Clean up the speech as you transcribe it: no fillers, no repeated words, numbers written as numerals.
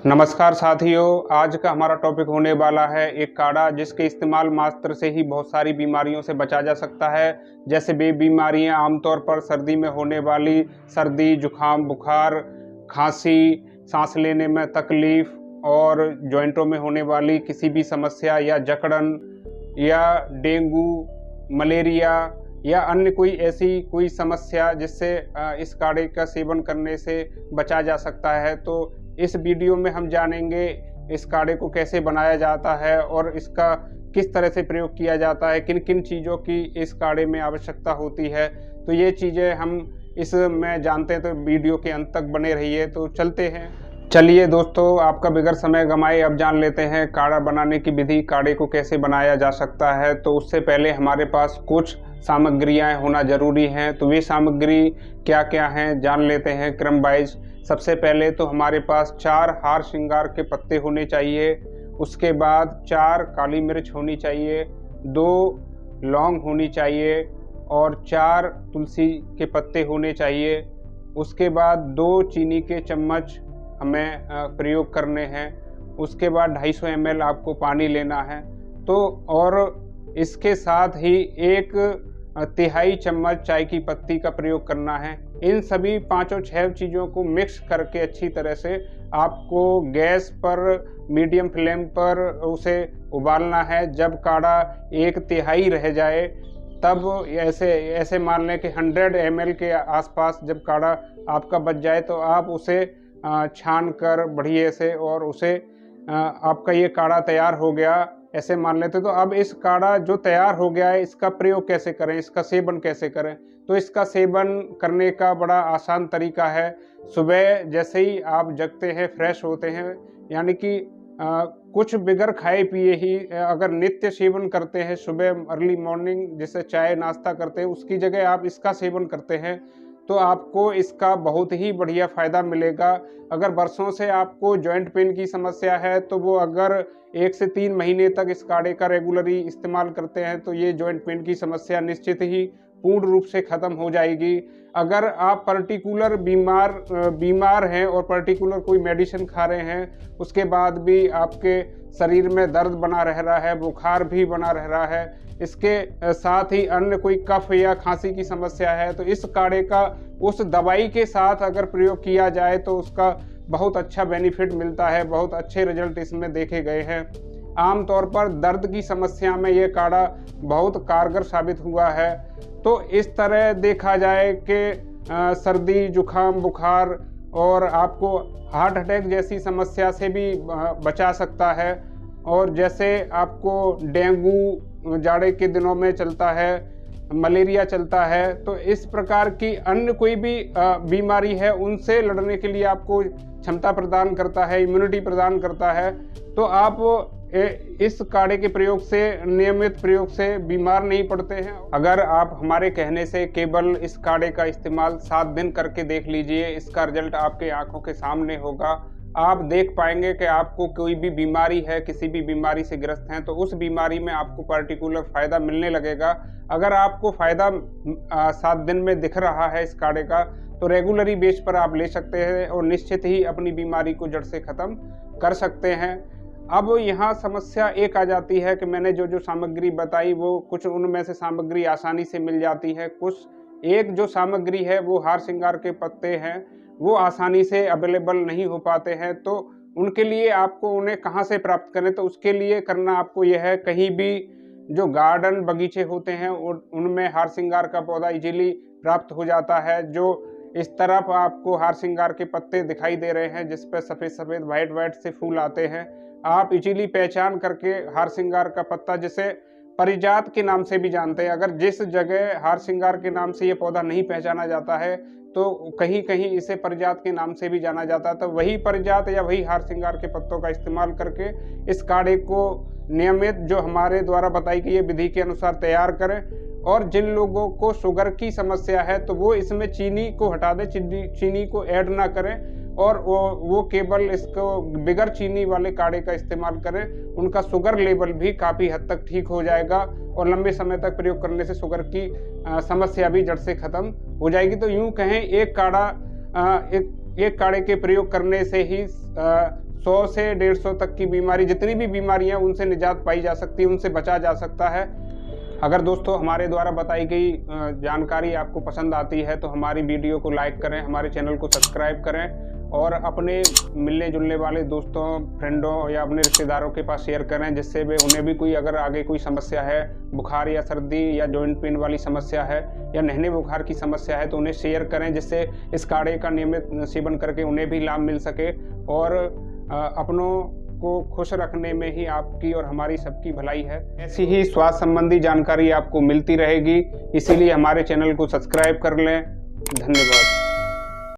नमस्कार साथियों, आज का हमारा टॉपिक होने वाला है एक काढ़ा जिसके इस्तेमाल मात्र से ही बहुत सारी बीमारियों से बचा जा सकता है। जैसे वे बीमारियां आमतौर पर सर्दी में होने वाली सर्दी, जुखाम, बुखार, खांसी, सांस लेने में तकलीफ और जॉइंटों में होने वाली किसी भी समस्या या जकड़न या डेंगू, मलेरिया या अन्य कोई ऐसी कोई समस्या जिससे इस काढ़े का सेवन करने से बचा जा सकता है। तो इस वीडियो में हम जानेंगे इस काढ़े को कैसे बनाया जाता है और इसका किस तरह से प्रयोग किया जाता है, किन किन चीज़ों की इस काढ़े में आवश्यकता होती है। तो ये चीज़ें हम इसमें जानते हैं, तो वीडियो के अंत तक बने रहिए। तो चलते हैं। चलिए दोस्तों, आपका बगैर समय गंवाए अब जान लेते हैं काढ़ा बनाने की विधि, काढ़े को कैसे बनाया जा सकता है। तो उससे पहले हमारे पास कुछ सामग्रियाँ होना ज़रूरी हैं। तो वे सामग्री क्या क्या हैं जान लेते हैं क्रम वाइज। सबसे पहले तो हमारे पास 4 हार श्रृंगार के पत्ते होने चाहिए। उसके बाद 4 काली मिर्च होनी चाहिए, 2 लौंग होनी चाहिए और 4 तुलसी के पत्ते होने चाहिए। उसके बाद 2 चीनी के चम्मच हमें प्रयोग करने हैं। उसके बाद 250 ml आपको पानी लेना है। तो और इसके साथ ही 1 तिहाई चम्मच चाय की पत्ती का प्रयोग करना है। इन सभी 5-6 चीज़ों को मिक्स करके अच्छी तरह से आपको गैस पर मीडियम फ्लेम पर उसे उबालना है। जब काढ़ा 1 तिहाई रह जाए तब ऐसे मान लें कि 100 ml के आसपास जब काढ़ा आपका बच जाए तो आप उसे छान कर बढ़िया से और उसे आपका ये काढ़ा तैयार हो गया ऐसे मान लेते। तो अब इस काढ़ा जो तैयार हो गया है इसका प्रयोग कैसे करें, इसका सेवन कैसे करें। तो इसका सेवन करने का बड़ा आसान तरीका है। सुबह जैसे ही आप जगते हैं, फ्रेश होते हैं, यानी कि कुछ बिगर खाए पिए ही अगर नित्य सेवन करते हैं, सुबह अर्ली मॉर्निंग जिसे चाय नाश्ता करते हैं उसकी जगह आप इसका सेवन करते हैं तो आपको इसका बहुत ही बढ़िया फ़ायदा मिलेगा। अगर बरसों से आपको जॉइंट पेन की समस्या है तो वो अगर 1 से 3 महीने तक इस काढ़े का रेगुलरली इस्तेमाल करते हैं तो ये जॉइंट पेन की समस्या निश्चित ही पूर्ण रूप से ख़त्म हो जाएगी। अगर आप पर्टिकुलर बीमार हैं और पर्टिकुलर कोई मेडिसिन खा रहे हैं, उसके बाद भी आपके शरीर में दर्द बना रह रहा है, बुखार भी बना रह रहा है, इसके साथ ही अन्य कोई कफ या खांसी की समस्या है, तो इस काढ़े का उस दवाई के साथ अगर प्रयोग किया जाए तो उसका बहुत अच्छा बेनिफिट मिलता है। बहुत अच्छे रिजल्ट इसमें देखे गए हैं। आमतौर पर दर्द की समस्या में ये काढ़ा बहुत कारगर साबित हुआ है। तो इस तरह देखा जाए कि सर्दी, जुखाम, बुखार और आपको हार्ट अटैक जैसी समस्या से भी बचा सकता है। और जैसे आपको डेंगू जाड़े के दिनों में चलता है, मलेरिया चलता है, तो इस प्रकार की अन्य कोई भी बीमारी है उनसे लड़ने के लिए आपको क्षमता प्रदान करता है, इम्यूनिटी प्रदान करता है। तो आप इस काढ़े के प्रयोग से, नियमित प्रयोग से बीमार नहीं पड़ते हैं। अगर आप हमारे कहने से केवल इस काढ़े का इस्तेमाल 7 दिन करके देख लीजिए, इसका रिजल्ट आपके आंखों के सामने होगा। आप देख पाएंगे कि आपको कोई भी बीमारी है, किसी भी बीमारी से ग्रस्त हैं तो उस बीमारी में आपको पर्टिकुलर फ़ायदा मिलने लगेगा। अगर आपको फ़ायदा 7 दिन में दिख रहा है इस काढ़े का तो रेगुलरी बेस पर आप ले सकते हैं और निश्चित ही अपनी बीमारी को जड़ से ख़त्म कर सकते हैं। अब यहाँ समस्या एक आ जाती है कि मैंने जो सामग्री बताई वो कुछ उनमें से सामग्री आसानी से मिल जाती है, कुछ एक जो सामग्री है वो हार श्रृंगार के पत्ते हैं वो आसानी से अवेलेबल नहीं हो पाते हैं। तो उनके लिए आपको उन्हें कहाँ से प्राप्त करें, तो उसके लिए करना आपको यह है, कहीं भी जो गार्डन बगीचे होते हैं उनमें हार श्रृंगार का पौधा इजीली प्राप्त हो जाता है। जो इस तरफ आपको हार श्रृंगार के पत्ते दिखाई दे रहे हैं जिस पर सफ़ेद सफ़ेद वाइट से फूल आते हैं, आप इजीली पहचान करके हार श्रृंगार का पत्ता, जिसे परिजात के नाम से भी जानते हैं, अगर जिस जगह हार श्रृंगार के नाम से ये पौधा नहीं पहचाना जाता है तो कहीं कहीं इसे परिजात के नाम से भी जाना जाता है, तो वही परिजात या वही हार श्रृंगार के पत्तों का इस्तेमाल करके इस काढ़े को नियमित जो हमारे द्वारा बताई गई विधि के अनुसार तैयार करें। और जिन लोगों को शुगर की समस्या है तो वो इसमें चीनी को हटा दें, चीनी को ऐड ना करें और वो केवल इसको बिगर चीनी वाले काढ़े का इस्तेमाल करें। उनका शुगर लेवल भी काफ़ी हद तक ठीक हो जाएगा और लंबे समय तक प्रयोग करने से शुगर की समस्या भी जड़ से ख़त्म हो जाएगी। तो यूँ कहें एक काढ़ा एक एक काढ़े के प्रयोग करने से ही 100 से 150 तक की बीमारी, जितनी भी बीमारियां उनसे निजात पाई जा सकती है, उनसे बचा जा सकता है। अगर दोस्तों हमारे द्वारा बताई गई जानकारी आपको पसंद आती है तो हमारी वीडियो को लाइक करें, हमारे चैनल को सब्सक्राइब करें और अपने मिलने जुलने वाले दोस्तों, फ्रेंडों या अपने रिश्तेदारों के पास शेयर करें, जिससे वे उन्हें भी कोई अगर आगे कोई समस्या है, बुखार या सर्दी या जॉइंट पेन वाली समस्या है या नहने बुखार की समस्या है, तो उन्हें शेयर करें, जिससे इस काढ़े का नियमित सेवन करके उन्हें भी लाभ मिल सके और अपनों को खुश रखने में ही आपकी और हमारी सबकी भलाई है। ऐसी ही स्वास्थ्य संबंधी जानकारी आपको मिलती रहेगी, इसीलिए हमारे चैनल को सब्सक्राइब कर लें। धन्यवाद।